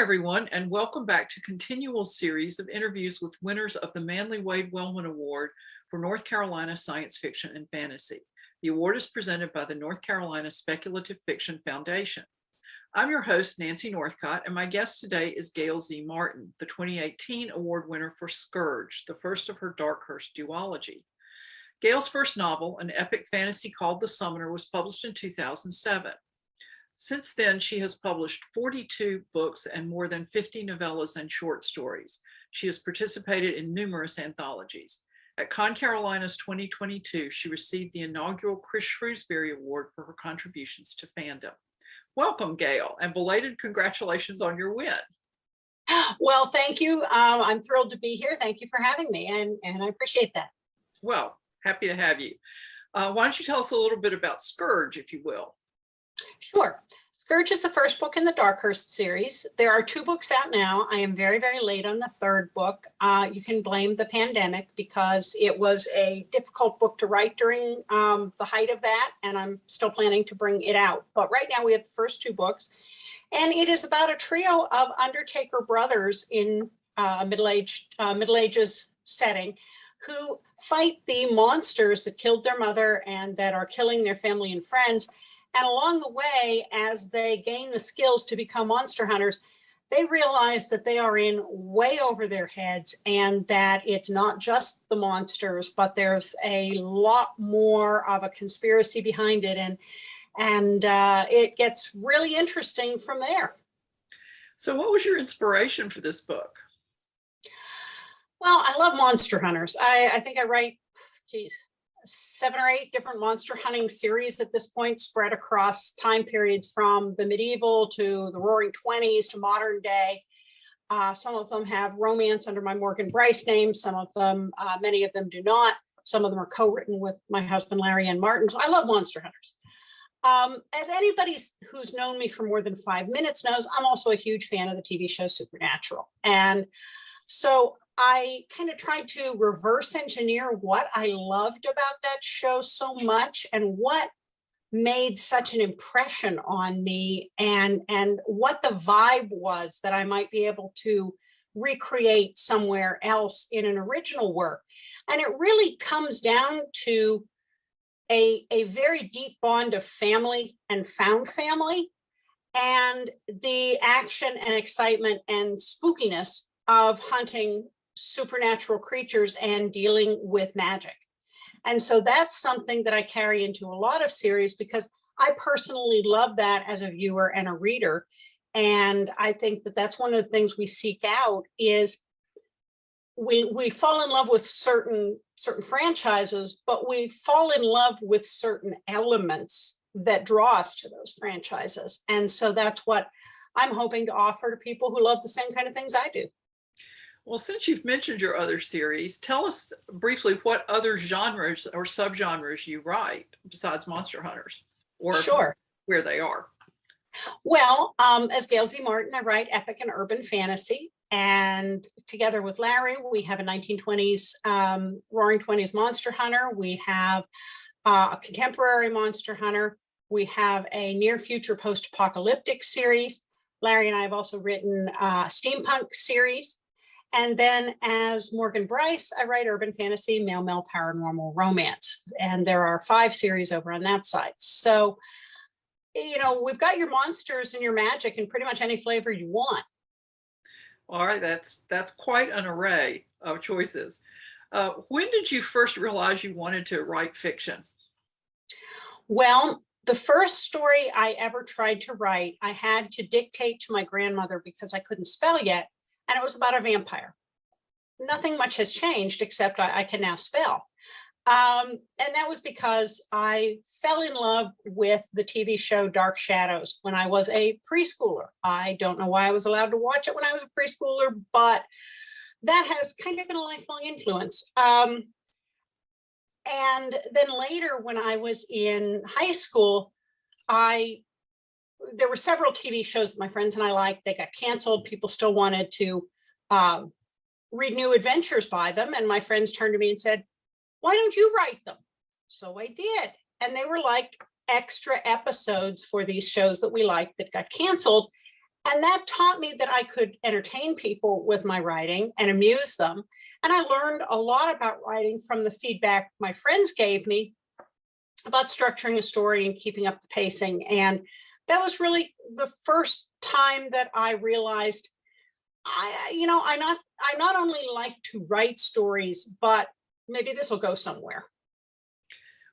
everyone, and welcome back to ConTinual series of interviews with winners of the Manly Wade Wellman Award for North Carolina Science Fiction and Fantasy. The award is presented by the North Carolina Speculative Fiction Foundation. I'm your host, Nancy Northcott, and my guest today is Gail Z. Martin, the 2018 award winner for Scourge, the first of her Darkhurst duology. Gail's first novel, an epic fantasy called The Summoner, was published in 2007. Since then, she has published 42 books and more than 50 novellas and short stories. She has participated in numerous anthologies. At ConCarolina's 2022, she received the inaugural Chris Shrewsbury Award for her contributions to fandom. Welcome, Gail, and belated congratulations on your win. Well, thank you. I'm thrilled to be here. Thank you for having me, and I appreciate that. Well, happy to have you. Why don't you tell us a little bit about Scourge, if you will? Sure. Scourge is the first book in the Darkhurst series. There are 2 books out now. I am very, very late on the 3rd book. You can blame the pandemic because it was a difficult book to write during the height of that, and I'm still planning to bring it out. But right now we have the first 2 books, and it is about a trio of Undertaker brothers in Middle Ages setting who fight the monsters that killed their mother and that are killing their family and friends. And along the way, as they gain the skills to become monster hunters, they realize that they are in way over their heads and that it's not just the monsters, but there's a lot more of a conspiracy behind it. And it gets really interesting from there. So what was your inspiration for this book? Well, I love monster hunters. I think I write, 7 or 8 different monster hunting series at this point, spread across time periods from the medieval to the roaring 20s to modern day. Some of them have romance under my Morgan Bryce name. Some of them, many of them do not. Some of them are co-written with my husband, Larry and Martin. So I love monster hunters. As anybody who's known me for more than 5 minutes knows, I'm also a huge fan of the TV show Supernatural. And so I kind of tried to reverse engineer what I loved about that show so much and what made such an impression on me and what the vibe was that I might be able to recreate somewhere else in an original work. And it really comes down to a very deep bond of family and found family and the action and excitement and spookiness of hunting supernatural creatures and dealing with magic. And so that's something that I carry into a lot of series because I personally love that as a viewer and a reader. And I think that that's one of the things we seek out is we fall in love with certain franchises, but we fall in love with certain elements that draw us to those franchises. And so that's what I'm hoping to offer to people who love the same kind of things I do. Well, since you've mentioned your other series, tell us briefly what other genres or subgenres you write besides monster hunters, or Sure. Where they are. Well, as Gail Z. Martin, I write epic and urban fantasy. And together with Larry, we have a 1920s Roaring 20s monster hunter. We have a contemporary monster hunter. We have a near future post-apocalyptic series. Larry and I have also written a steampunk series. And then as Morgan Bryce, I write urban fantasy, male paranormal romance. And there are 5 series over on that side. So, you know, we've got your monsters and your magic in pretty much any flavor you want. All right, that's quite an array of choices. When did you first realize you wanted to write fiction? Well, the first story I ever tried to write, I had to dictate to my grandmother because I couldn't spell yet. And it was about a vampire. Nothing much has changed except I can now spell. And that was because I fell in love with the TV show Dark Shadows when I was a preschooler. I don't know why I was allowed to watch it when I was a preschooler, but that has kind of been a lifelong influence. And then later when I was in high school, there were several TV shows that my friends and I liked. They got canceled. People still wanted to read new adventures by them. And my friends turned to me and said, why don't you write them? So I did. And they were like extra episodes for these shows that we liked that got canceled. And that taught me that I could entertain people with my writing and amuse them. And I learned a lot about writing from the feedback my friends gave me about structuring a story and keeping up the pacing. And that was really the first time that I realized I not only like to write stories, but maybe this will go somewhere.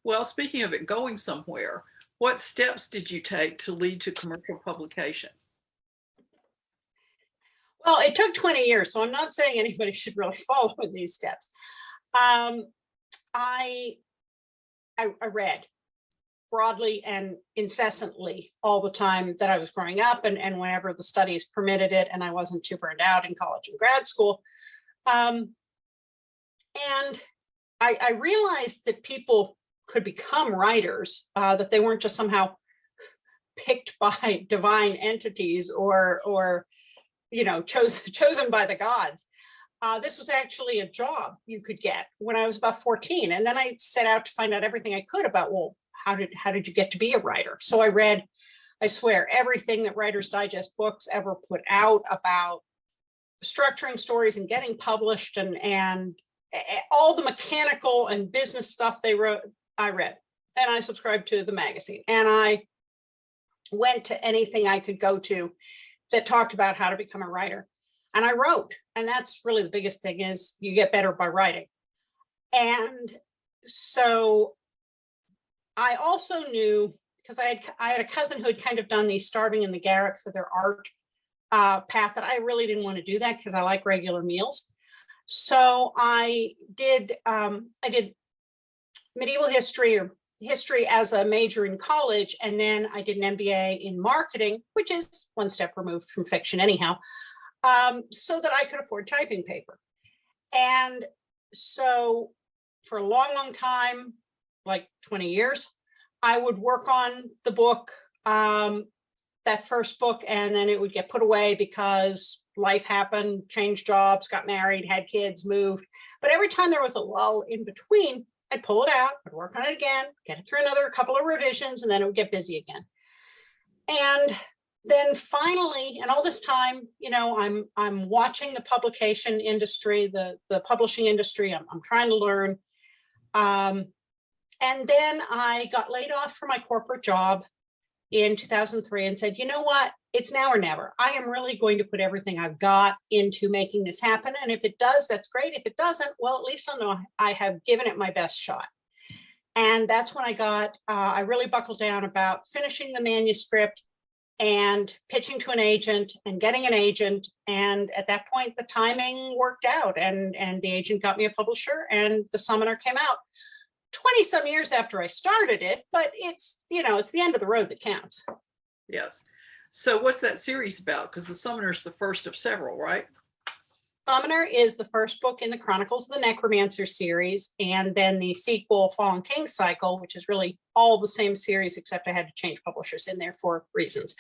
Well, speaking of it going somewhere, what steps did you take to lead to commercial publication? Well, it took 20 years, so I'm not saying anybody should really follow in these steps. I read broadly and incessantly all the time that I was growing up, and whenever the studies permitted it and I wasn't too burned out in college and grad school. And I realized that people could become writers, that they weren't just somehow picked by divine entities or chosen by the gods. This was actually a job you could get when I was about 14. And then I set out to find out everything I could about, well, how did you get to be a writer? So I read, I swear, everything that Writer's Digest books ever put out about structuring stories and getting published, and all the mechanical and business stuff they wrote, I read. And I subscribed to the magazine. And I went to anything I could go to that talked about how to become a writer. And I wrote. And that's really the biggest thing, is you get better by writing. And so I also knew, because I had a cousin who had kind of done the starving in the garret for their art path, that I really didn't want to do that because I like regular meals. So I did medieval history or history as a major in college, and then I did an MBA in marketing, which is one step removed from fiction anyhow, so that I could afford typing paper. And so for a long, long time, like 20 years, I would work on the book, that first book, and then it would get put away because life happened, changed jobs, got married, had kids, moved. But every time there was a lull in between, I'd pull it out, I'd work on it again, get it through another couple of revisions, and then it would get busy again. And then finally, and all this time, I'm watching the publication industry, the publishing industry. I'm trying to learn. And then I got laid off from my corporate job in 2003 and said, you know what, it's now or never. I am really going to put everything I've got into making this happen. And if it does, that's great. If it doesn't, well, at least I'll know I have given it my best shot. And that's when I really buckled down about finishing the manuscript and pitching to an agent and getting an agent. And at that point, the timing worked out, and the agent got me a publisher, and the Summoner came out 20 some years after I started it, but it's the end of the road that counts. Yes. So what's that series about? Because the Summoner's the first of several, right? Summoner is the first book in the Chronicles of the Necromancer series, and then the sequel, Fallen King Cycle, which is really all the same series, except I had to change publishers in there for reasons.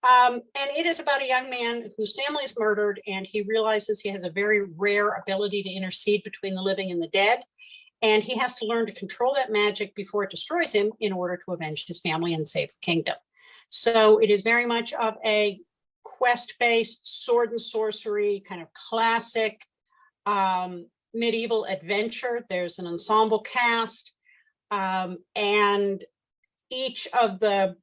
And it is about a young man whose family is murdered, and he realizes he has a very rare ability to intercede between the living and the dead. And he has to learn to control that magic before it destroys him in order to avenge his family and save the kingdom. So it is very much of a quest-based sword and sorcery, kind of classic medieval adventure. There's an ensemble cast, and each of the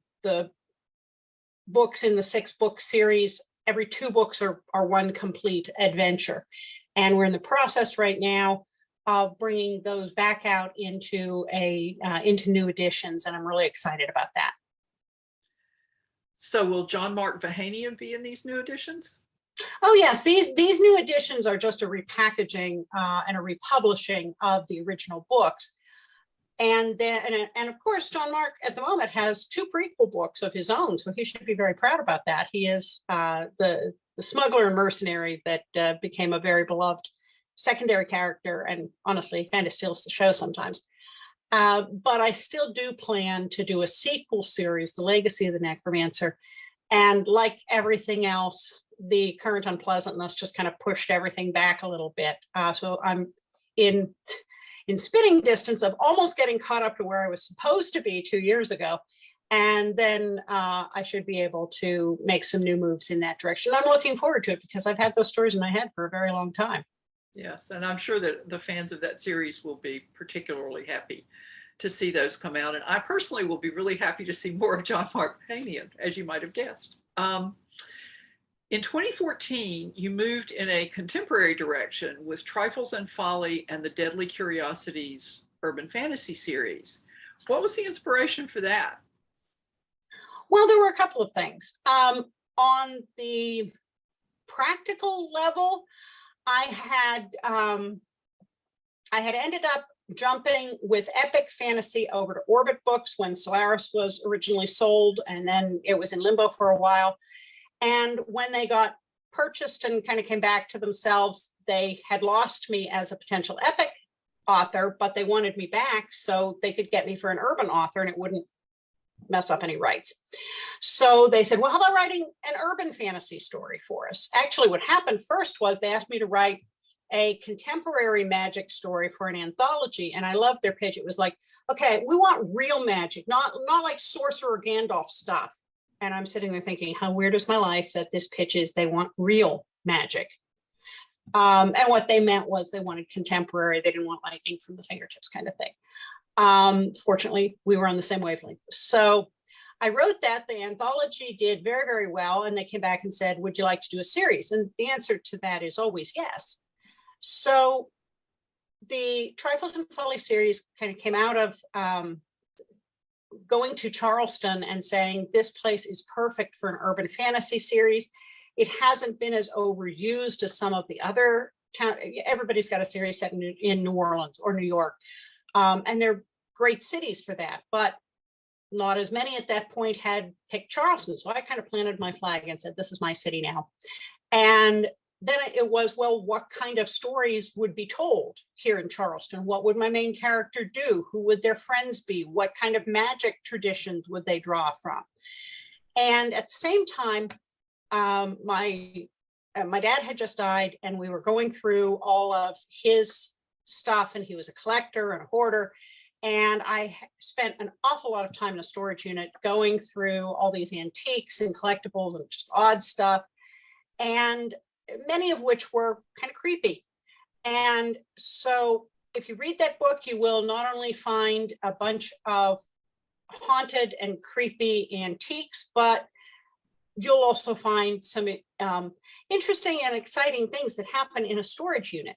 books in the 6-book series, every 2 books are one complete adventure. And we're in the process right now of bringing those back out into new editions, and I'm really excited about that. So will John Mark Vahanian be in these new editions? Oh yes, these new editions are just a repackaging and a republishing of the original books. And then, and of course, John Mark at the moment has 2 prequel books of his own, so he should be very proud about that. He is the smuggler and mercenary that became a very beloved secondary character, and honestly kind of steals the show sometimes. But I still do plan to do a sequel series, The Legacy of the Necromancer. And like everything else, the current unpleasantness just kind of pushed everything back a little bit. So I'm in spitting distance of almost getting caught up to where I was supposed to be 2 years ago. And then I should be able to make some new moves in that direction. I'm looking forward to it because I've had those stories in my head for a very long time. Yes, and I'm sure that the fans of that series will be particularly happy to see those come out. And I personally will be really happy to see more of John Mark Panian, as you might have guessed. In 2014, you moved in a contemporary direction with Trifles and Folly and the Deadly Curiosities urban fantasy series. What was the inspiration for that? Well, there were a couple of things. On the practical level, I had ended up jumping with epic fantasy over to Orbit Books when Solaris was originally sold, and then it was in limbo for a while. And when they got purchased and kind of came back to themselves, they had lost me as a potential epic author, but they wanted me back so they could get me for an urban author and it wouldn't mess up any rights. So they said, well, how about writing an urban fantasy story for us? Actually, what happened first was they asked me to write a contemporary magic story for an anthology. And I loved their pitch. It was like, okay, we want real magic, not like Sorcerer Gandalf stuff. And I'm sitting there thinking, how weird is my life that this pitch is they want real magic. And what they meant was they wanted contemporary. They didn't want lightning from the fingertips kind of thing. Fortunately, we were on the same wavelength. So I wrote that. The anthology did very, very well. And they came back and said, would you like to do a series? And the answer to that is always yes. So the Trifles and Folly series kind of came out of going to Charleston and saying, this place is perfect for an urban fantasy series. It hasn't been as overused as some of the other towns. Everybody's got a series set in New Orleans or New York. And they're great cities for that, but not as many at that point had picked Charleston. So I kind of planted my flag and said, this is my city now. And then it was, well, what kind of stories would be told here in Charleston? What would my main character do? Who would their friends be? What kind of magic traditions would they draw from? And at the same time, my dad had just died and we were going through all of his stuff, and he was a collector and a hoarder. And I spent an awful lot of time in a storage unit going through all these antiques and collectibles and just odd stuff, and many of which were kind of creepy. And so if you read that book, you will not only find a bunch of haunted and creepy antiques, but you'll also find some interesting and exciting things that happen in a storage unit.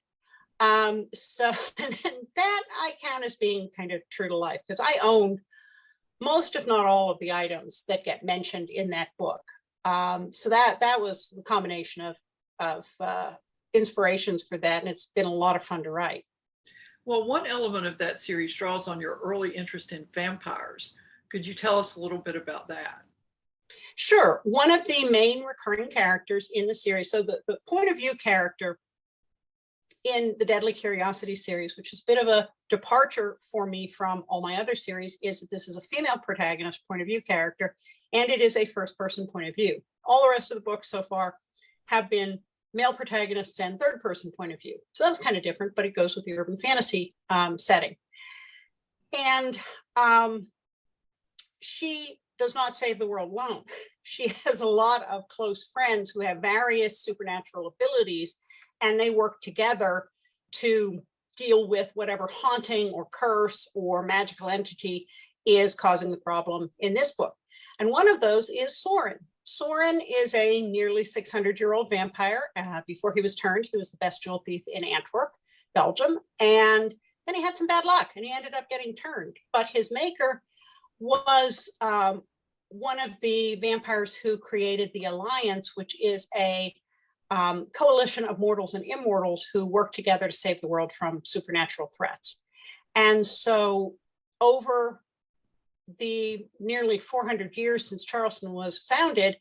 So that I count as being kind of true to life, because I owned most, if not all, of the items that get mentioned in that book. So that was the combination of inspirations for that, and it's been a lot of fun to write. Well, one element of that series draws on your early interest in vampires. Could you tell us a little bit about that? Sure. One of the main recurring characters in the series, so the point of view character in the Deadly Curiosity series, which is a bit of a departure for me from all my other series, is that this is a female protagonist point of view character, and it is a first person point of view. All the rest of the books so far have been male protagonists and third person point of view. So that was kind of different, but it goes with the urban fantasy setting. And she does not save the world alone. She has a lot of close friends who have various supernatural abilities, and they work together to deal with whatever haunting or curse or magical entity is causing the problem in this book. And one of those is Soarin. Soarin is a nearly 600-year-old vampire. Before he was turned, he was the best jewel thief in Antwerp, Belgium. And then he had some bad luck and he ended up getting turned. But his maker was one of the vampires who created the Alliance, which is a coalition of mortals and immortals who work together to save the world from supernatural threats. And so over the nearly 400 years since Charleston was founded,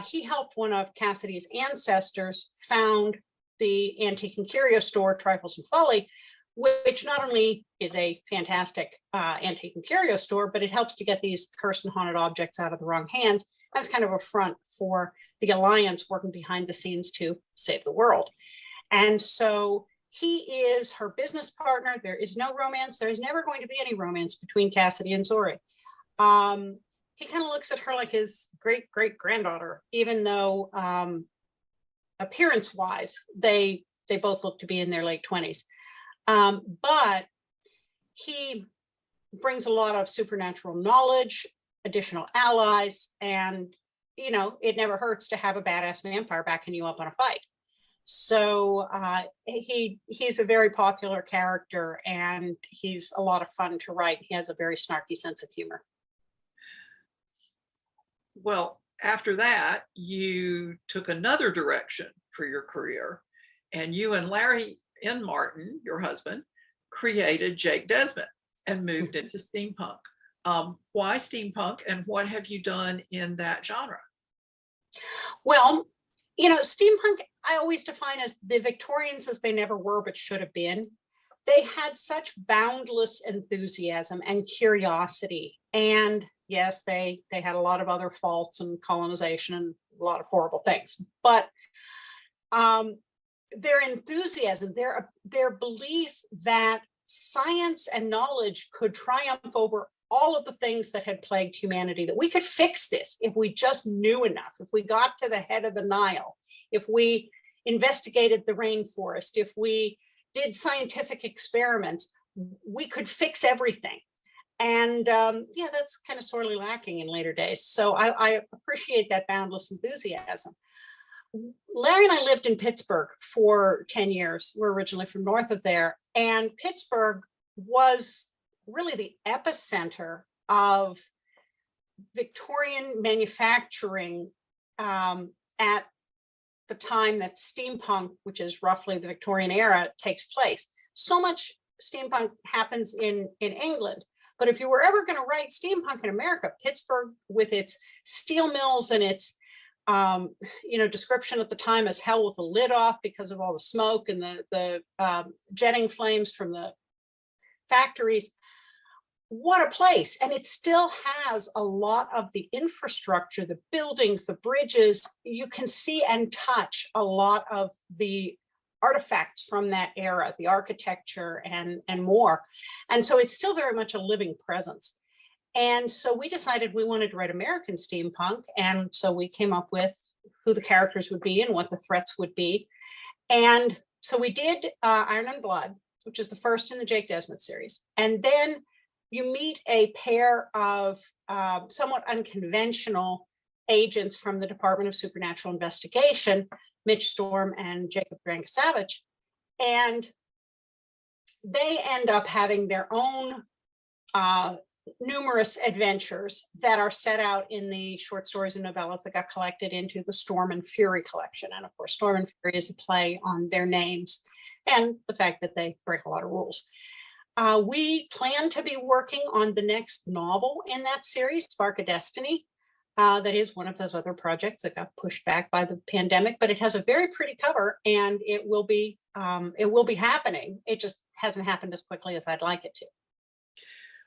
he helped one of Cassidy's ancestors found the antique and curio store, Trifles and Folly, which not only is a fantastic antique and curio store, but it helps to get these cursed and haunted objects out of the wrong hands as kind of a front for the Alliance working behind the scenes to save the world. And so he is her business partner. There is no romance. There is never going to be any romance between Cassidy and Soarin. he kind of looks at her like his great granddaughter, even though appearance wise, they both look to be in their late 20s. But he brings a lot of supernatural knowledge, additional allies, and it never hurts to have a badass vampire backing you up on a fight. So he's a very popular character, and he's a lot of fun to write. He has a very snarky sense of humor. Well, after that, you took another direction for your career, and you and Larry N. Martin, your husband, created Jake Desmond and moved into steampunk. Why steampunk, and what have you done in that genre? Well, steampunk, I always define as the Victorians as they never were but should have been. They had such boundless enthusiasm and curiosity. And yes, they had a lot of other faults and colonization and a lot of horrible things. But their enthusiasm, their belief that science and knowledge could triumph over all of the things that had plagued humanity, that we could fix this if we just knew enough, if we got to the head of the Nile, if we investigated the rainforest, if we did scientific experiments, we could fix everything. And that's kind of sorely lacking in later days. So I appreciate that boundless enthusiasm. Larry and I lived in Pittsburgh for 10 years. We're originally from north of there. And Pittsburgh was really the epicenter of Victorian manufacturing at the time that steampunk, which is roughly the Victorian era, takes place. So much steampunk happens in England. But if you were ever going to write steampunk in America, Pittsburgh, with its steel mills and its description at the time as hell with the lid off because of all the smoke and the jetting flames from the factories. What a place. And it still has a lot of the infrastructure, the buildings, the bridges. You can see and touch a lot of the artifacts from that era, the architecture and more. And so it's still very much a living presence. And so we decided we wanted to write American steampunk. And so we came up with who the characters would be and what the threats would be. And so we did Iron and Blood, which is the first in the Jake Desmond series. And then you meet a pair of somewhat unconventional agents from the Department of Supernatural Investigation, Mitch Storm and Jacob Savage. And they end up having their own numerous adventures that are set out in the short stories and novellas that got collected into the Storm and Fury collection. And of course, Storm and Fury is a play on their names and the fact that they break a lot of rules. We plan to be working on the next novel in that series, Spark of Destiny. That is one of those other projects that got pushed back by the pandemic, but it has a very pretty cover and it will be happening. It just hasn't happened as quickly as I'd like it to.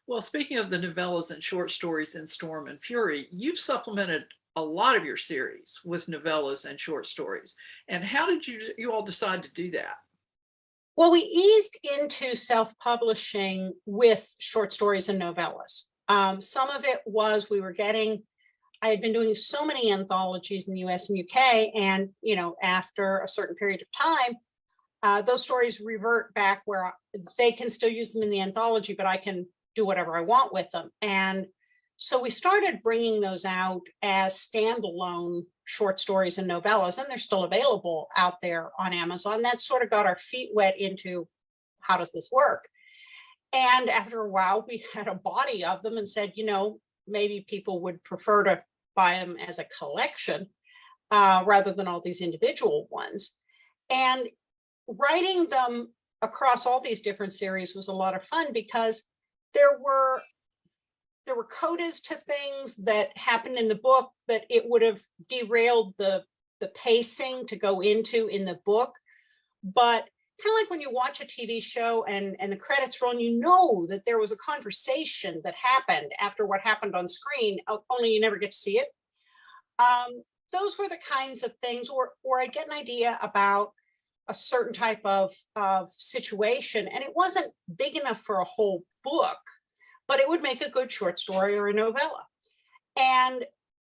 Well, speaking of the novellas and short stories in Storm and Fury, you've supplemented a lot of your series with novellas and short stories. And how did you all decide to do that? Well, we eased into self-publishing with short stories and novellas. Some of it was I had been doing so many anthologies in the US and UK, and after a certain period of time, those stories revert back where they can still use them in the anthology, but I can do whatever I want with them. And so we started bringing those out as standalone short stories and novellas, and they're still available out there on Amazon. That sort of got our feet wet into how does this work? And after a while, we had a body of them and said, maybe people would prefer to buy them as a collection rather than all these individual ones. And writing them across all these different series was a lot of fun because there were codas to things that happened in the book that it would have derailed the pacing to go into in the book. But kind of like when you watch a TV show and the credits roll, and you know that there was a conversation that happened after what happened on screen, only you never get to see it. Those were the kinds of things, or I'd get an idea about a certain type of situation, and it wasn't big enough for a whole book, but it would make a good short story or a novella. And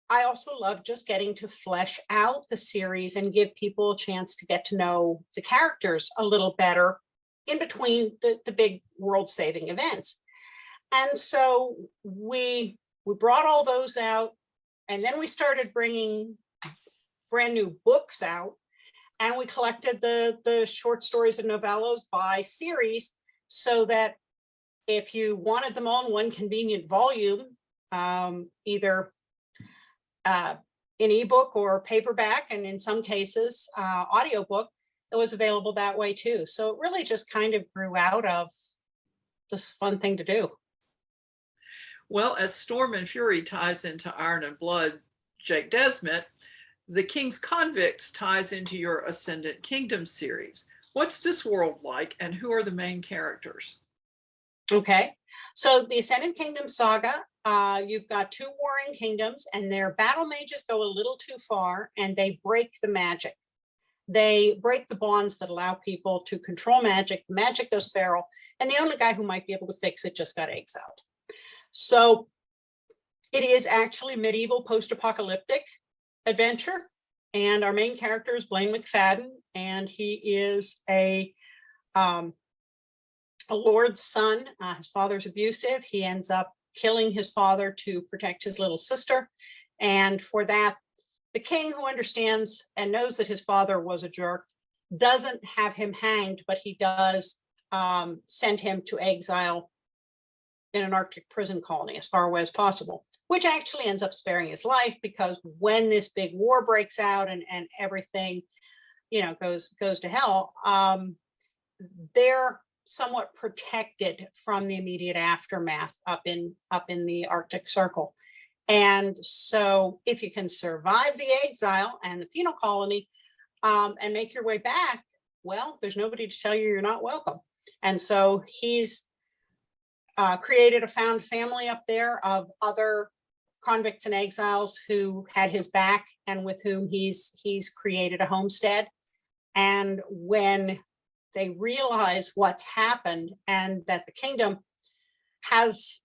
I also love just getting to flesh out the series and give people a chance to get to know the characters a little better in between the big world-saving events. And so we brought all those out, and then we started bringing brand new books out, and we collected the short stories and novellas by series, so that if you wanted them all in one convenient volume, either in ebook or paperback, and in some cases audiobook, it was available that way too. So it really just kind of grew out of this fun thing to do. Well, as Storm and Fury ties into Iron and Blood, Jake Desmet, The King's Convicts ties into your Ascendant Kingdom series. What's this world like, and who are the main characters? Okay, so the Ascendant Kingdom saga, you've got two warring kingdoms, and their battle mages go a little too far, and they break the magic. They break the bonds that allow people to control magic. The magic goes feral, and the only guy who might be able to fix it just got exiled. So it is actually medieval post-apocalyptic adventure, and our main character is Blaine McFadden, and he is a lord's son. His father's abusive. He ends up killing his father to protect his little sister, and for that, the king, who understands and knows that his father was a jerk, doesn't have him hanged, but he does send him to exile in an Arctic prison colony as far away as possible, which actually ends up sparing his life, because when this big war breaks out and everything, goes to hell, they're somewhat protected from the immediate aftermath up in the Arctic Circle. And so if you can survive the exile and the penal colony and make your way back, well, there's nobody to tell you you're not welcome. And so he's created a found family up there of other convicts and exiles who had his back and with whom he's created a homestead. And when they realize what's happened and that the kingdom has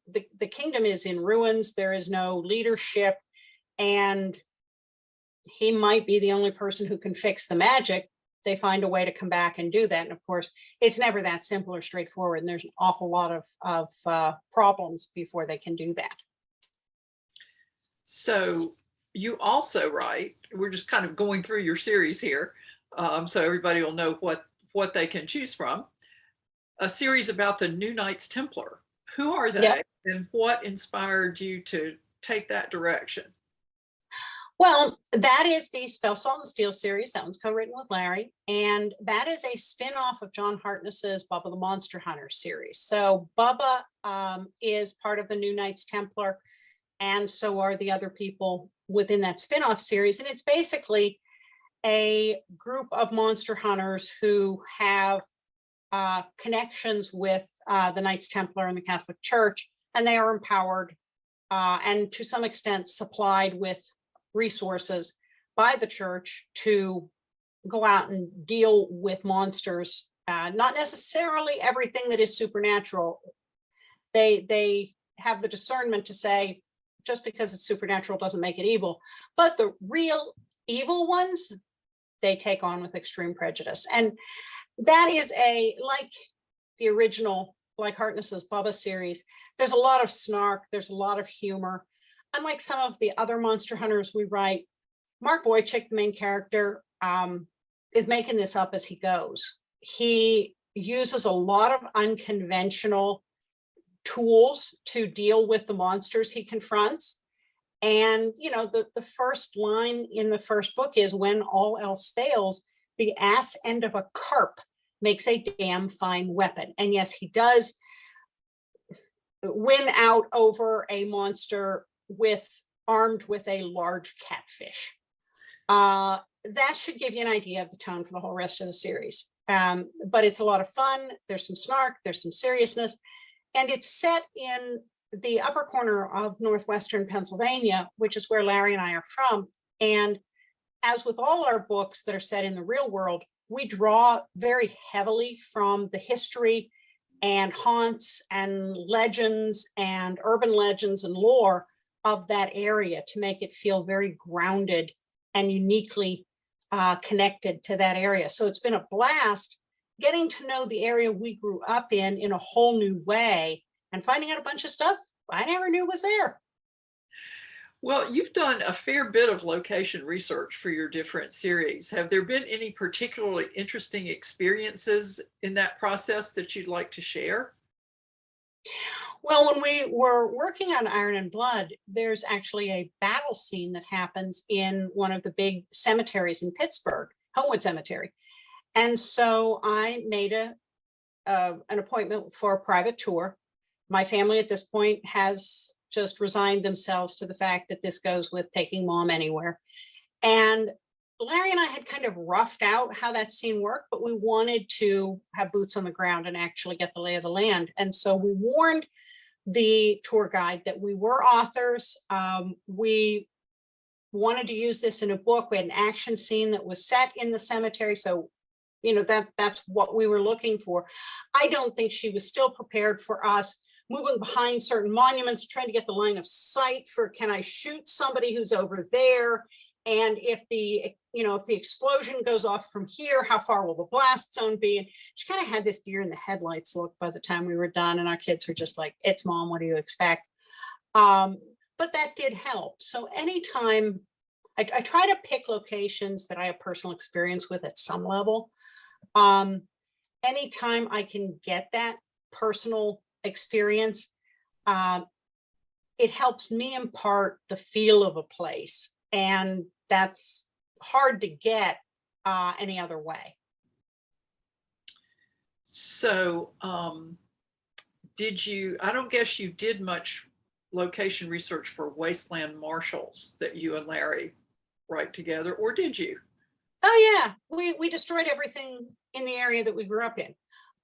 the kingdom is in ruins, there is no leadership, and he might be the only person who can fix the magic, they find a way to come back and do that. And of course, it's never that simple or straightforward, and there's an awful lot of problems before they can do that. So you also write, we're just kind of going through your series here, so everybody will know what they can choose from, a series about the New Knights Templar. Who are they? Yep. And what inspired you to take that direction? Well, that is the Spell, Salt, and Steel series. That one's co-written with Larry. And that is a spin-off of John Hartness's Bubba the Monster Hunter series. So Bubba is part of the New Knights Templar, and so are the other people within that spin-off series. And it's basically a group of monster hunters who have connections with the Knights Templar and the Catholic Church, and they are empowered and to some extent supplied with resources by the church to go out and deal with monsters. Not necessarily everything that is supernatural. They have the discernment to say, just because it's supernatural doesn't make it evil, but the real evil ones, they take on with extreme prejudice. And that is like the original, like Hartness's Bubba series, there's a lot of snark, there's a lot of humor. Unlike some of the other monster hunters we write, Mark Wojcik, the main character, is making this up as he goes. He uses a lot of unconventional tools to deal with the monsters he confronts. And, the first line in the first book is, when all else fails, the ass end of a carp makes a damn fine weapon. And yes, he does win out over a monster armed with a large catfish. That should give you an idea of the tone for the whole rest of the series. But it's a lot of fun. There's some snark, there's some seriousness, and it's set in the upper corner of northwestern Pennsylvania, which is where Larry and I are from. And as with all our books that are set in the real world, we draw very heavily from the history and haunts and legends and urban legends and lore of that area to make it feel very grounded and uniquely connected to that area. So it's been a blast getting to know the area we grew up in a whole new way and finding out a bunch of stuff I never knew was there. Well, you've done a fair bit of location research for your different series. Have there been any particularly interesting experiences in that process that you'd like to share? Well, when we were working on Iron and Blood, there's actually a battle scene that happens in one of the big cemeteries in Pittsburgh, Homewood Cemetery. And so I made an appointment for a private tour. My family at this point has just resigned themselves to the fact that this goes with taking mom anywhere. And Larry and I had kind of roughed out how that scene worked, but we wanted to have boots on the ground and actually get the lay of the land. And so we warned the tour guide that we were authors. We wanted to use this in a book. We had an action scene that was set in the cemetery. So, that's what we were looking for. I don't think she was still prepared for us moving behind certain monuments, trying to get the line of sight for, can I shoot somebody who's over there? And if the explosion goes off from here, how far will the blast zone be? And she kind of had this deer in the headlights look by the time we were done. And our kids were just like, it's mom, what do you expect? But that did help. So anytime I try to pick locations that I have personal experience with at some level, anytime I can get that personal experience, it helps me impart the feel of a place. And that's hard to get any other way. So I don't guess you did much location research for Wasteland Marshals that you and Larry write together, or did you? Oh yeah, we destroyed everything in the area that we grew up in.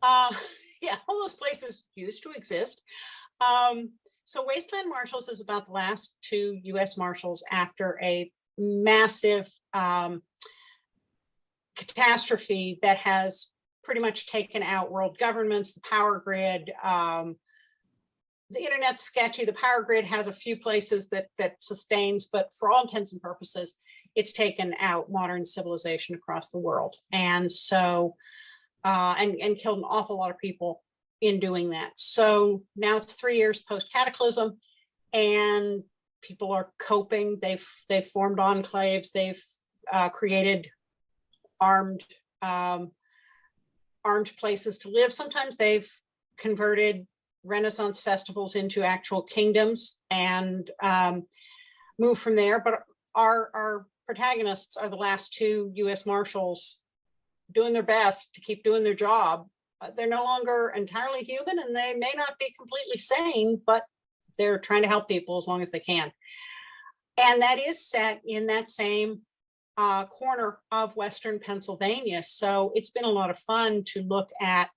Yeah, all those places used to exist. So Wasteland Marshals is about the last two US Marshals after a massive catastrophe that has pretty much taken out world governments, the power grid. The internet's sketchy. The power grid has a few places that sustains, but for all intents and purposes, it's taken out modern civilization across the world. And so, and killed an awful lot of people in doing that. So now it's 3 years post cataclysm, and people are coping. They've formed enclaves. They've created armed places to live. Sometimes they've converted Renaissance festivals into actual kingdoms and move from there. But our protagonists are the last two US Marshals doing their best to keep doing their job. They're no longer entirely human, and they may not be completely sane, but they're trying to help people as long as they can. And that is set in that same corner of Western Pennsylvania. So it's been a lot of fun to look at,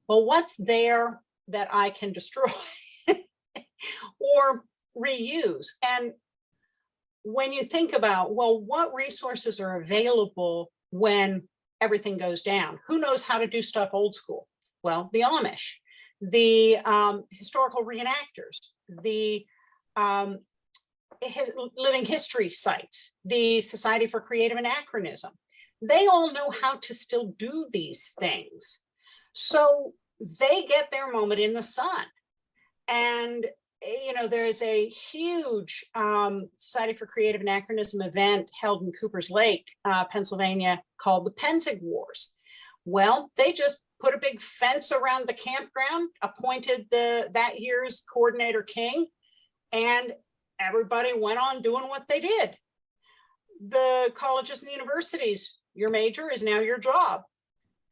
well, what's there that I can destroy or reuse? And when you think about, well, what resources are available when everything goes down? Who knows how to do stuff old school? Well, the Amish, the historical reenactors, the living history sites, the Society for Creative Anachronism. They all know how to still do these things. So they get their moment in the sun. And there is a huge Society for Creative Anachronism event held in Coopers Lake, Pennsylvania, called the Penzig Wars. Well, they just put a big fence around the campground, appointed that year's coordinator king, and everybody went on doing what they did. The colleges and universities, your major is now your job.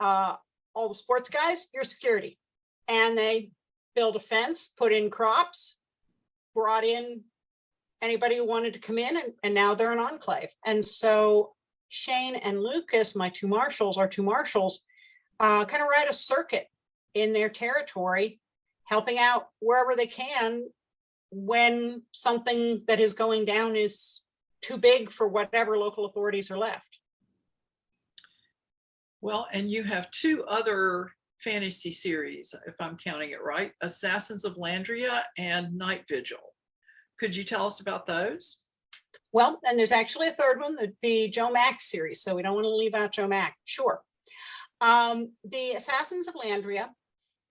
All the sports guys, your security. And they built a fence, put in crops, brought in anybody who wanted to come in, and now they're an enclave. And so Shane and Lucas, our two marshals, kind of ride a circuit in their territory, helping out wherever they can when something that is going down is too big for whatever local authorities are left. Well, and you have two other fantasy series, if I'm counting it right, Assassins of Landria and Night Vigil. Could you tell us about those? Well, and there's actually a third one, the Joe Mack series. So we don't want to leave out Joe Mack. Sure. The Assassins of Landria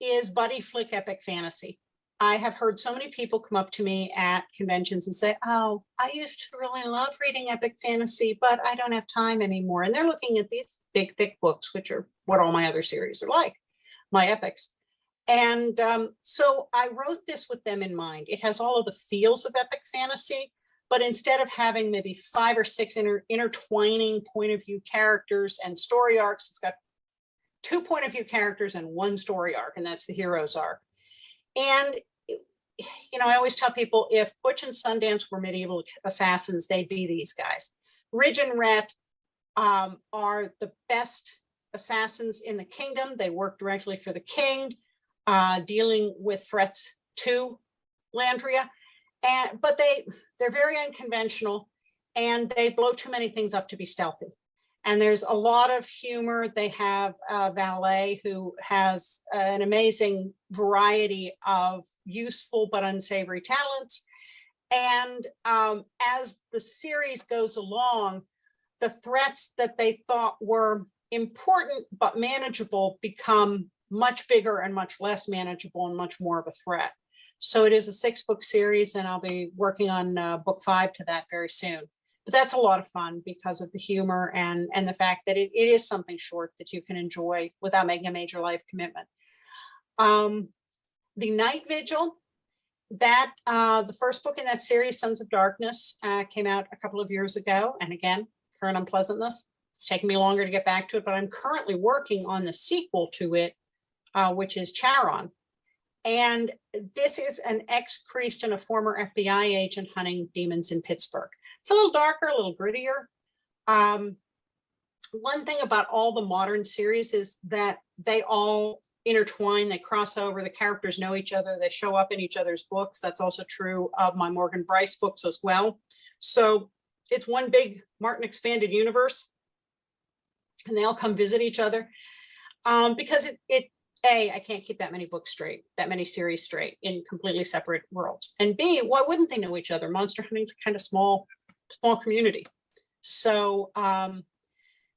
is buddy flick epic fantasy. I have heard so many people come up to me at conventions and say, oh, I used to really love reading epic fantasy, but I don't have time anymore. And they're looking at these big, thick books, which are what all my other series are like, my epics. And so I wrote this with them in mind. It has all of the feels of epic fantasy, but instead of having maybe 5 or 6 intertwining point of view characters and story arcs, it's got 2 point of view characters and 1 story arc, and that's the hero's arc. And, you know, I always tell people if Butch and Sundance were medieval assassins, they'd be these guys. Ridge and Rhett are the best assassins in the kingdom. They work directly for the king, dealing with threats to Landria. But they're very unconventional, and they blow too many things up to be stealthy. And there's a lot of humor. They have a valet who has an amazing variety of useful but unsavory talents. And as the series goes along, the threats that they thought were important but manageable become much bigger and much less manageable and much more of a threat. So it is a 6-book series, and I'll be working on book 5 to that very soon. But that's a lot of fun because of the humor and the fact that it is something short that you can enjoy without making a major life commitment. The Night Vigil, that the first book in that series, Sons of Darkness, came out a couple of years ago. And again, Current Unpleasantness. It's taken me longer to get back to it, but I'm currently working on the sequel to it, which is Charon. And this is an ex-priest and a former FBI agent hunting demons in Pittsburgh. It's a little darker, a little grittier. One thing about all the modern series is that they all intertwine, they cross over, the characters know each other, they show up in each other's books. That's also true of my Morgan Bryce books as well. So it's one big Martin expanded universe, and they all come visit each other because I can't keep that many books straight, that many series straight in completely separate worlds. And B, why wouldn't they know each other? Monster hunting's a kind of small community. So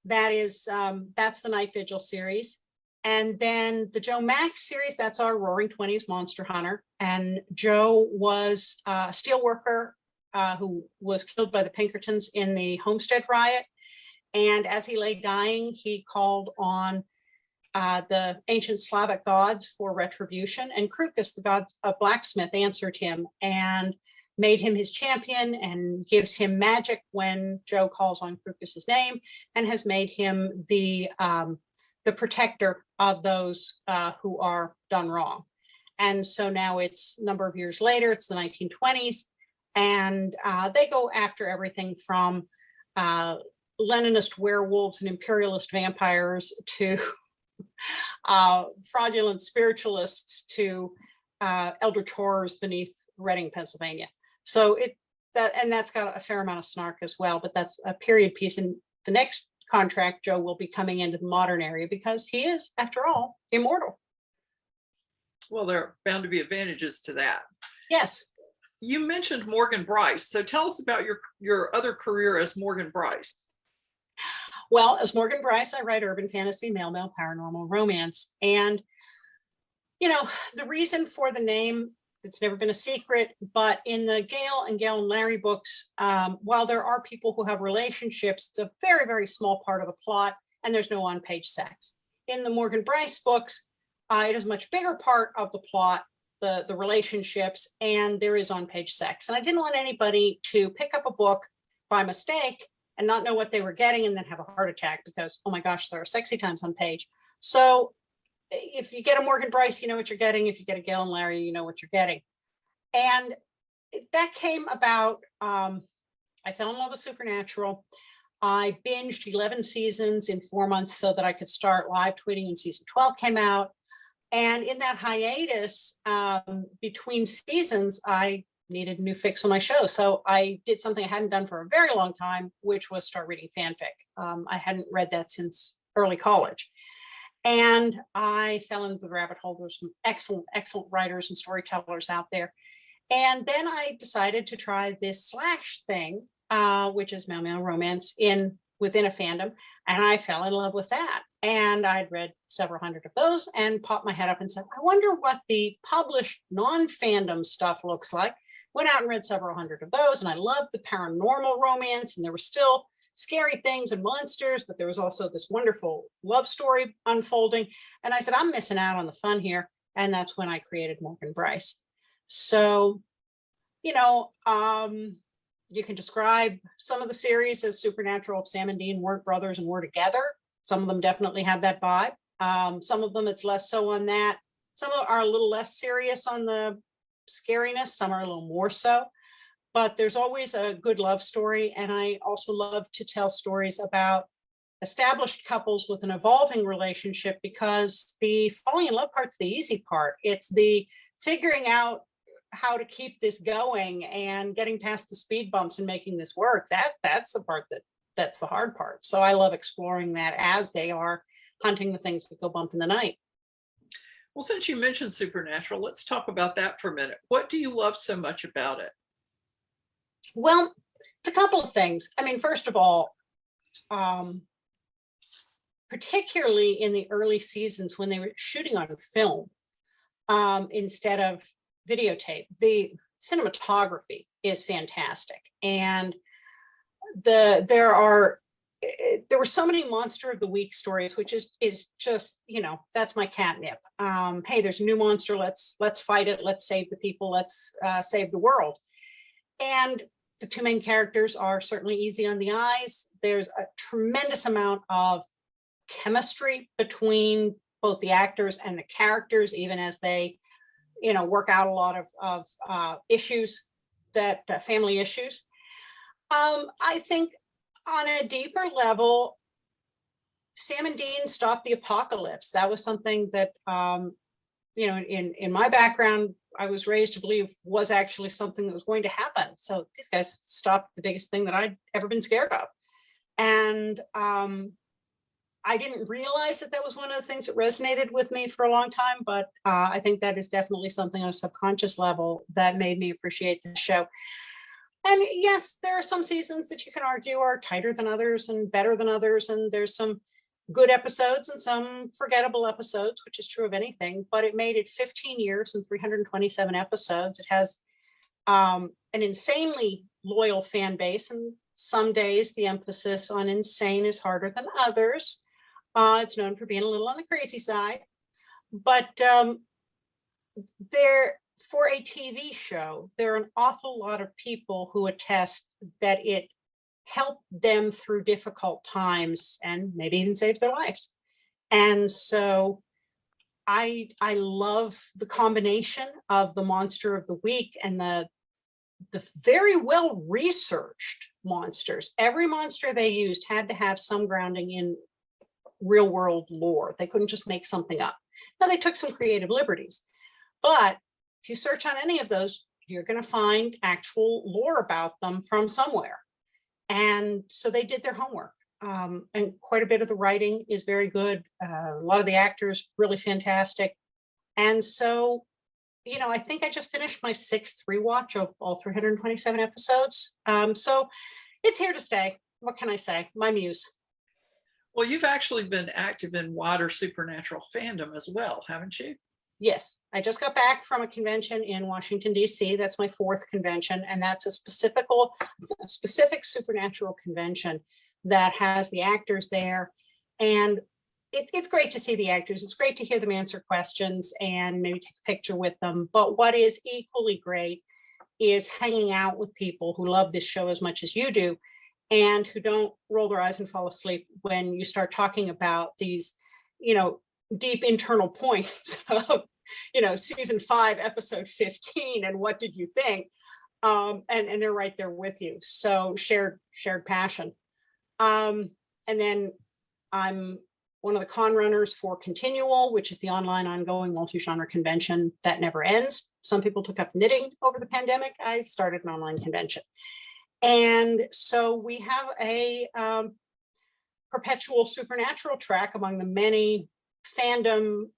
that's the Night Vigil series. And then the Joe Mack series, that's our Roaring 20s monster hunter. And Joe was a steel worker who was killed by the Pinkertons in the Homestead riot. And as he lay dying, he called on the ancient Slavic gods for retribution, and Krukus, the god of blacksmith, answered him and made him his champion and gives him magic when Joe calls on Krukus's name, and has made him the protector of those who are done wrong. And so now it's a number of years later, it's the 1920s, and they go after everything from Leninist werewolves and imperialist vampires to fraudulent spiritualists to eldritch horrors beneath Reading, Pennsylvania. So that's got a fair amount of snark as well, but that's a period piece. And the next contract, Joe will be coming into the modern area because he is, after all, immortal. Well, there are bound to be advantages to that. Yes. You mentioned Morgan Bryce. So tell us about your other career as Morgan Bryce. Well, as Morgan Bryce, I write urban fantasy, male, paranormal, romance. And, you know, the reason for the name, it's never been a secret, but in the Gail and Larry books, while there are people who have relationships, it's a very, very small part of the plot, and there's no on-page sex. In the Morgan Bryce books, it is a much bigger part of the plot, the relationships, and there is on-page sex. And I didn't want anybody to pick up a book by mistake and not know what they were getting and then have a heart attack because, oh my gosh, there are sexy times on page. So if you get a Morgan Bryce, you know what you're getting. If you get a Gail and Larry, you know what you're getting. And that came about, I fell in love with Supernatural. I binged 11 seasons in 4 months so that I could start live tweeting when season 12 came out. And in that hiatus between seasons, I needed a new fix on my show. So I did something I hadn't done for a very long time, which was start reading fanfic. I hadn't read that since early college. And I fell into the rabbit hole. There's some excellent, excellent writers and storytellers out there. And then I decided to try this slash thing, which is male romance within a fandom. And I fell in love with that. And I'd read several hundred of those and popped my head up and said, I wonder what the published non-fandom stuff looks like. Went out and read several hundred of those. And I loved the paranormal romance. And there were still scary things and monsters, but there was also this wonderful love story unfolding. And I said, I'm missing out on the fun here. And that's when I created Morgan Bryce. So, you can describe some of the series as supernatural if Sam and Dean weren't brothers and were together. Some of them definitely have that vibe. Some of them it's less so on that. Some are a little less serious on the scariness. Some are a little more so. But there's always a good love story. And I also love to tell stories about established couples with an evolving relationship, because the falling in love part's the easy part. It's the figuring out how to keep this going and getting past the speed bumps and making this work. That's the part that's the hard part. So I love exploring that as they are hunting the things that go bump in the night. Well, since you mentioned supernatural, let's talk about that for a minute. What do you love so much about it? Well, it's a couple of things. I mean, first of all, particularly in the early seasons when they were shooting on film instead of videotape, the cinematography is fantastic. And there were so many monster of the week stories, which is just, that's my catnip. Hey, there's a new monster. Let's fight it. Let's save the people. Let's save the world. And the two main characters are certainly easy on the eyes. There's a tremendous amount of chemistry between both the actors and the characters, even as they, work out a lot of issues, family issues. I think on a deeper level, Sam and Dean stopped the apocalypse. That was something that, in my background, I was raised to believe was actually something that was going to happen. So these guys stopped the biggest thing that I'd ever been scared of. And I didn't realize that was one of the things that resonated with me for a long time, but I think that is definitely something on a subconscious level that made me appreciate the show. And yes, there are some seasons that you can argue are tighter than others and better than others. And there's some good episodes and some forgettable episodes, which is true of anything, but it made it 15 years and 327 episodes. It has an insanely loyal fan base. And some days the emphasis on insane is harder than others. It's known for being a little on the crazy side, but for a TV show, there are an awful lot of people who attest that it helped them through difficult times and maybe even saved their lives. And so I love the combination of the monster of the week and the very well researched monsters. Every monster they used had to have some grounding in real world lore. They couldn't just make something up. Now they took some creative liberties, but if you search on any of those, you're going to find actual lore about them from somewhere. And so they did their homework. And quite a bit of the writing is very good. A lot of the actors really fantastic. And so, I think I just finished my 6th rewatch of all 327 episodes. So it's here to stay. What can I say? My muse. Well, you've actually been active in wider supernatural fandom as well, haven't you? Yes, I just got back from a convention in Washington, D.C. That's my 4th convention, and that's a specific supernatural convention that has the actors there. And it's great to see the actors. It's great to hear them answer questions and maybe take a picture with them. But what is equally great is hanging out with people who love this show as much as you do and who don't roll their eyes and fall asleep when you start talking about these, deep internal points of, season 5, episode 15, and what did you think? And they're right there with you. So shared passion. And then I'm one of the con runners for ConTinual, which is the online ongoing multi-genre convention that never ends. Some people took up knitting over the pandemic. I started an online convention. And so we have a perpetual supernatural track among the many fandom,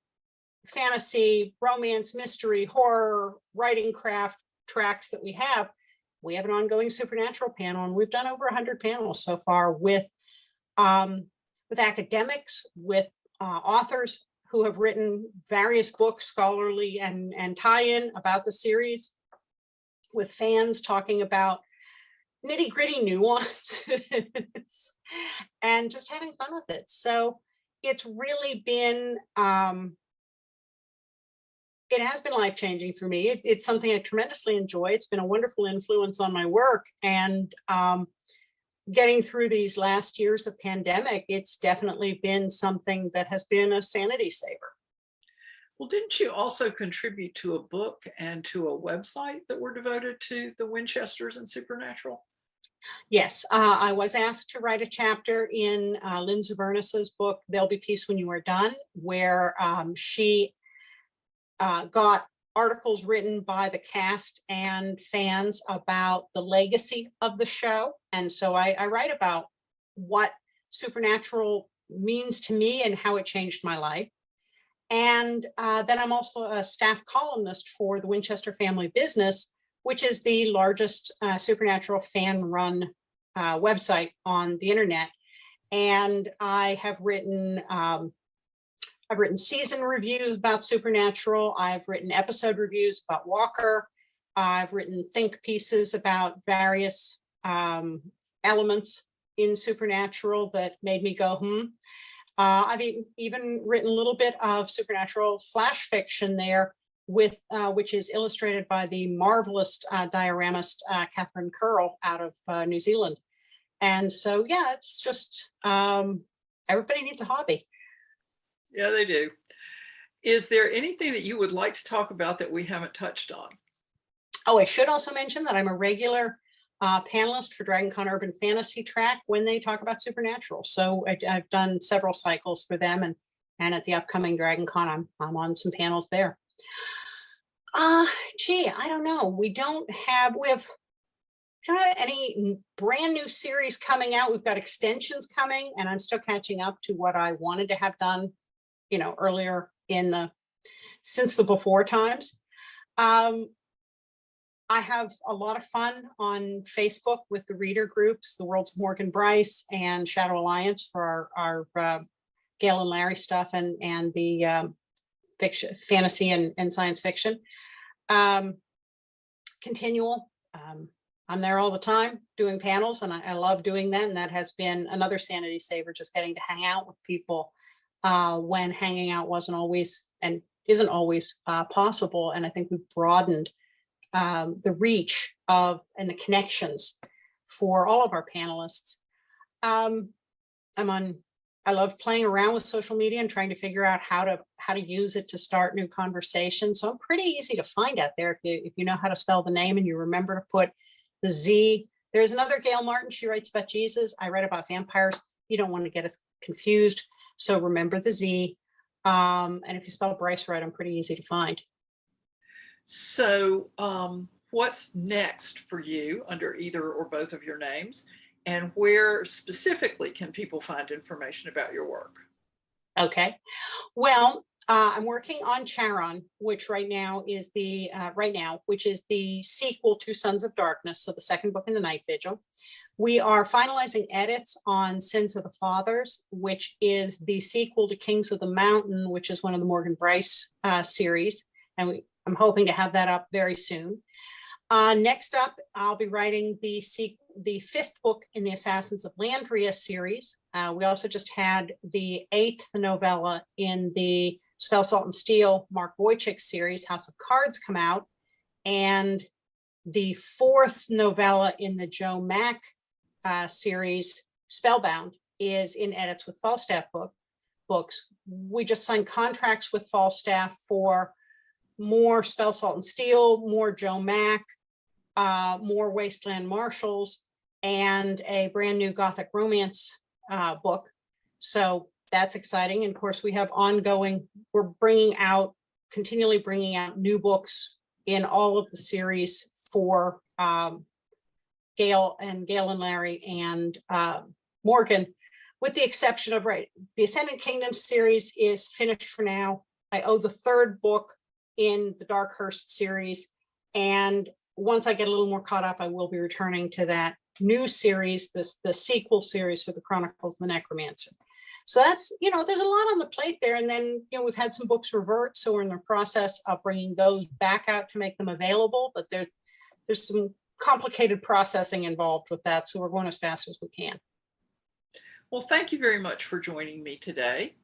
fantasy, romance, mystery, horror, writing craft tracks that we have an ongoing supernatural panel, and we've done over 100 panels so far with academics, with authors who have written various books, scholarly and tie-in about the series, with fans talking about nitty-gritty nuances and just having fun with it. So it's really been, it has been life-changing for me. It's something I tremendously enjoy. It's been a wonderful influence on my work. And getting through these last years of pandemic, it's definitely been something that has been a sanity saver. Well, didn't you also contribute to a book and to a website that were devoted to the Winchesters and supernatural? Yes, I was asked to write a chapter in Lynn Zavernus's book, There'll Be Peace When You Are Done, where she got articles written by the cast and fans about the legacy of the show. And so I write about what supernatural means to me and how it changed my life. And then I'm also a staff columnist for the Winchester Family Business, which is the largest supernatural fan-run website on the internet. And I have written season reviews about supernatural. I've written episode reviews about Walker. I've written think pieces about various elements in supernatural that made me go, I've even written a little bit of supernatural flash fiction there, with which is illustrated by the marvelous dioramist Catherine Curl out of New Zealand. And so, yeah, it's just everybody needs a hobby. Yeah, they do. Is there anything that you would like to talk about that we haven't touched on? Oh, I should also mention that I'm a regular panelist for DragonCon Urban Fantasy Track when they talk about supernatural. So I've done several cycles for them, and at the upcoming DragonCon, I'm on some panels there. Gee, I don't know. We don't have any brand new series coming out. We've got extensions coming, and I'm still catching up to what I wanted to have done, earlier since the before times. I have a lot of fun on Facebook with the reader groups, the Worlds of Morgan Bryce and Shadow Alliance for our Gail and Larry stuff, and the fiction, fantasy and science fiction. ConTinual, I'm there all the time doing panels, and I love doing that. And that has been another sanity saver, just getting to hang out with people when hanging out wasn't always and isn't always possible. And I think we've broadened the reach of and the connections for all of our panelists. I love playing around with social media and trying to figure out how to use it to start new conversations. So I'm pretty easy to find out there if you know how to spell the name and you remember to put the Z. There's another Gail Martin. She writes about Jesus. I write about vampires. You don't want to get us confused. So remember the Z. And if you spell Bryce right, I'm pretty easy to find. So what's next for you under either or both of your names? And where specifically can people find information about your work? Okay. Well, I'm working on Charon, which right now is the sequel to Sons of Darkness, so the second book in the Night Vigil. We are finalizing edits on Sins of the Fathers, which is the sequel to Kings of the Mountain, which is one of the Morgan Bryce series, and I'm hoping to have that up very soon. Next up, I'll be writing the fifth book in the Assassins of Landria series. We also just had the 8th novella in the Spell, Salt, and Steel Mark Wojcik series, House of Cards, come out. And the 4th novella in the Joe Mack series, Spellbound, is in edits with Falstaff books. We just signed contracts with Falstaff for more Spell, Salt, and Steel, more Joe Mack, more Wasteland Marshals, and a brand new Gothic romance book. So that's exciting. And of course, we have ongoing, we're continually bringing out new books in all of the series for Gail and Larry and Morgan, with the exception of, the Ascendant Kingdom series is finished for now. I owe the 3rd book in the Darkhurst series, and once I get a little more caught up, I will be returning to that new series, the sequel series for the Chronicles of the Necromancer. So that's, there's a lot on the plate there. And then, we've had some books revert. So we're in the process of bringing those back out to make them available. But there's some complicated processing involved with that. So we're going as fast as we can. Well, thank you very much for joining me today.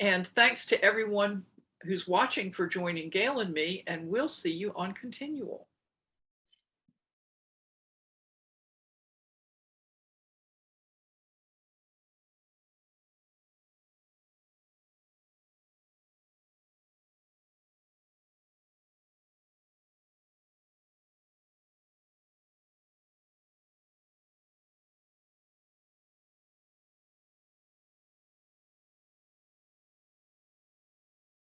And thanks to everyone who's watching for joining Gail and me. And we'll see you on ConTinual.